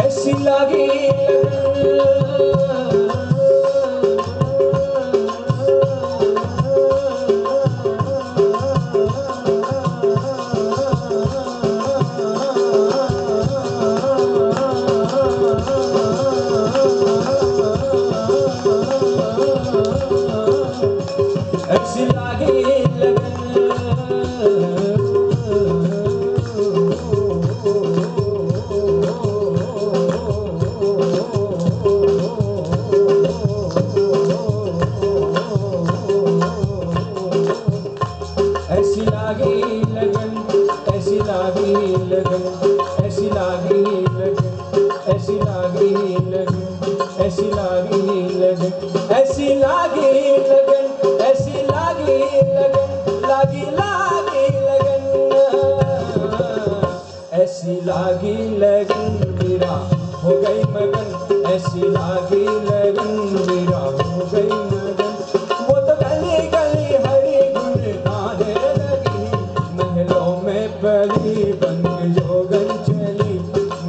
ऐसी लागी ऐसी लागी लगन ऐसी लागी लगन ऐसी लागी लगन ऐसी लागी लगन ऐसी लागी लगन ऐसी लागी लगन ऐसी लागी लगन ऐसी लागी लगन लागी लागी लगन ऐसी लागी लगन मेरा हो गई मगन ऐसी लागी लगन मेरा हो गई मगन वो तो गली गली हरी गुन गाने लगी महलों में पली बन के जोगन चली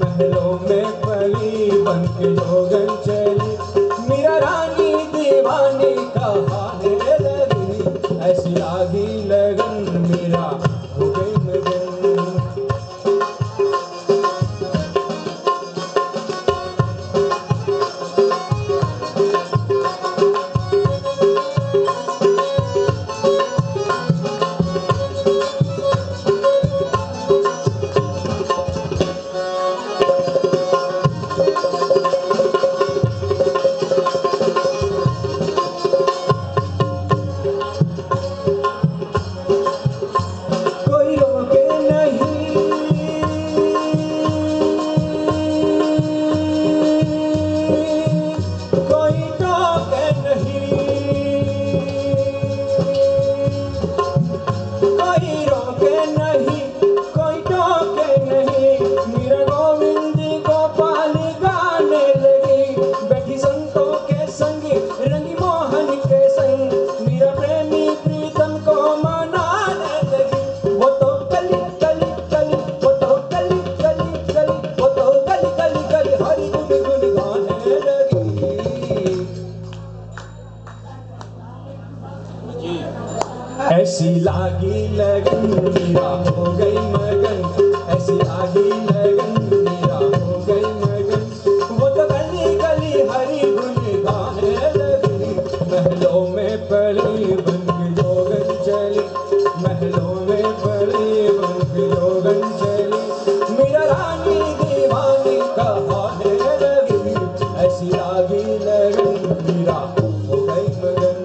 महलों में पली बन के जोगन चली मीरा रानी दीवानी कहाने लगी ऐसी लागी लगन मेरा हो गई मगन ऐसी लागी लगन मेरा हो गई मगन ऐसी लागी लगन मेरा हो गई मगन वो तो गली गली हरी गुन गाने लगी महलों में पली बन के जोगन चली महलों में पली बन के जोगन चली मेरा रानी दीवानी कहाने लगी ऐसी लागी लगन मेरा हो गई मगन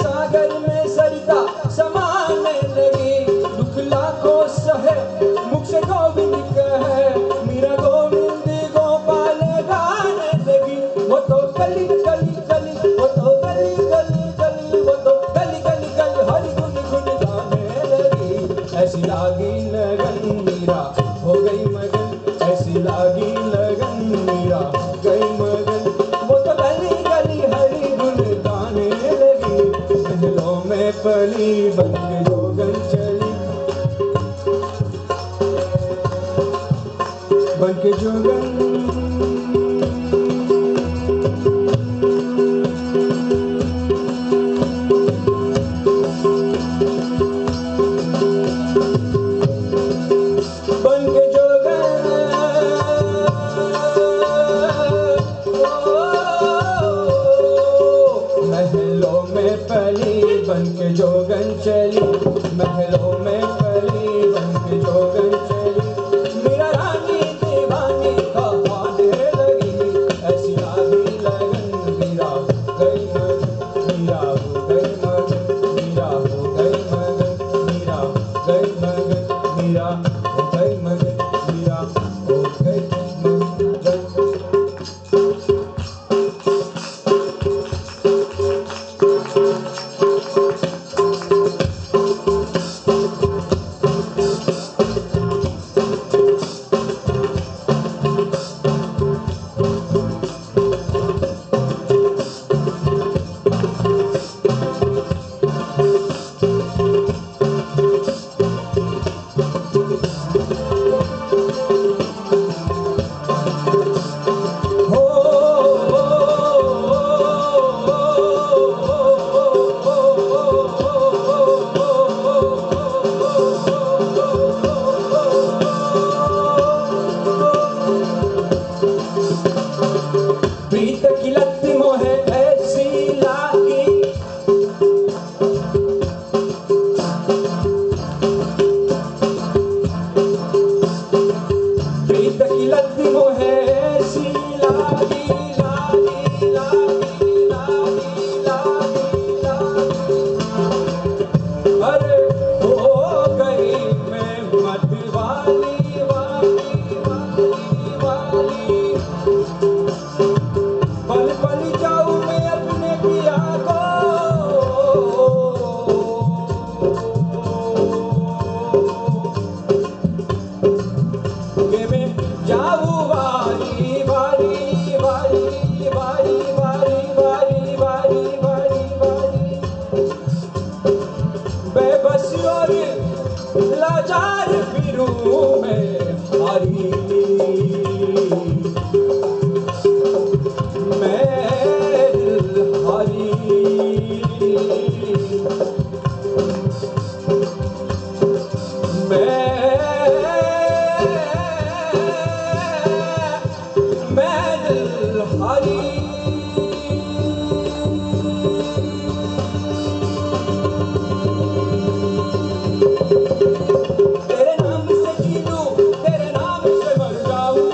सागर में सरिता पली बन के जोगन चली, बन के जोगन बन के जोगन चली, महलों में पली बन के जोगन चली, मेरा रानी दीवानी कहने लगी, ऐसी आगी लगन मीरा गई मगन, मीरा हो गई मगन, मीरा हो गई मगन, मीरा गई मगन, मीरा हो गई मगन, मीरा हो गई मगन। प्रीत की लत मोहे ऐसी लागी, प्रीत की लत मोहे ऐसी लागी, लागी लागी लागी लागी लागी, अरे हो गई मैं मत वाली वाली वाली वाली, पल पल जाऊं मैं अपने पिया को, कि मैं जाऊं वारी वारी वारी वारी वारी वारी वारी वारी वारी, बेबस और लाचार फिरूं मैं हारी, तेरे नाम से जी लूं, तेरे नाम से मर जाऊं,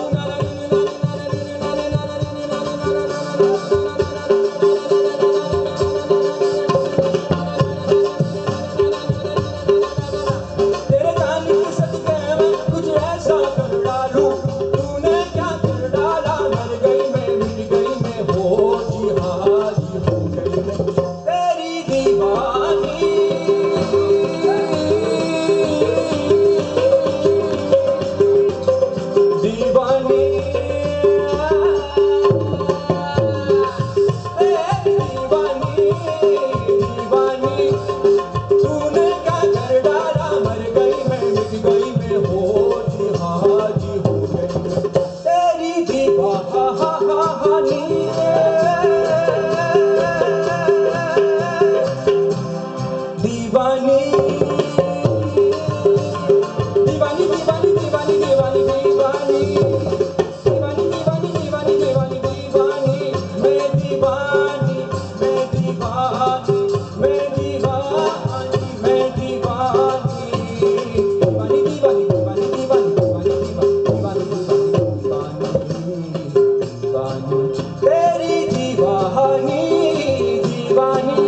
तेरे जान की सदके मैं कुछ ऐसा कर डालूं, तूने क्या कर डाला, मर गई मैं मिट गई मैं, हो जी हाँ जी हो गई मैं तेरी दीवानी, दीवानी दीवानी दीवानी, तूने क्या कर डाला, मर गई मैं मिट गई मैं, हो जी हाँ जी हो गई मैं तेरी दीवानी, दीवानी दीवानी दीवानी दीवानी दीवानी दीवानी दीवानी दीवानी दीवानी दीवानी दीवानी, मैं दीवानी मैं दीवानी मैं दीवानी मैं दीवानी, दीवानी दीवानी दीवानी दीवानी दीवानी दीवानी दीवानी, तेरी दीवानी दीवानी।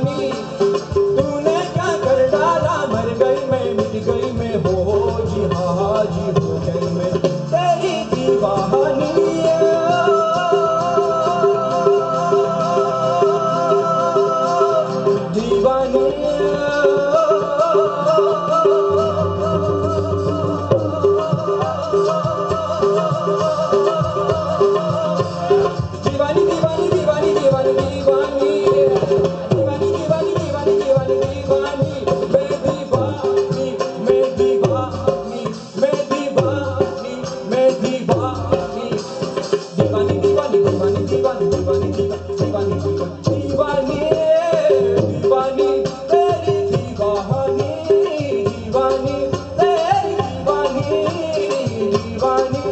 दीवानी तूने क्या कर डाला मर गई मैं मिट गई मैं हो जी हाँ जी हो गई मैं तेरी दीवानी दीवानी दीवानी दीवानी दीवानी दीवानी दीवानी दीवानी दीवानी दीवानी दीवानी दीवानी मैं दीवानी मैं दीवानी मैं दीवानी मैं दीवानी दीवानी दीवानी दीवानी दीवानी दीवानी दीवानी दीवानी तेरी दीवानी दीवानी तेरी दीवानी दीवानी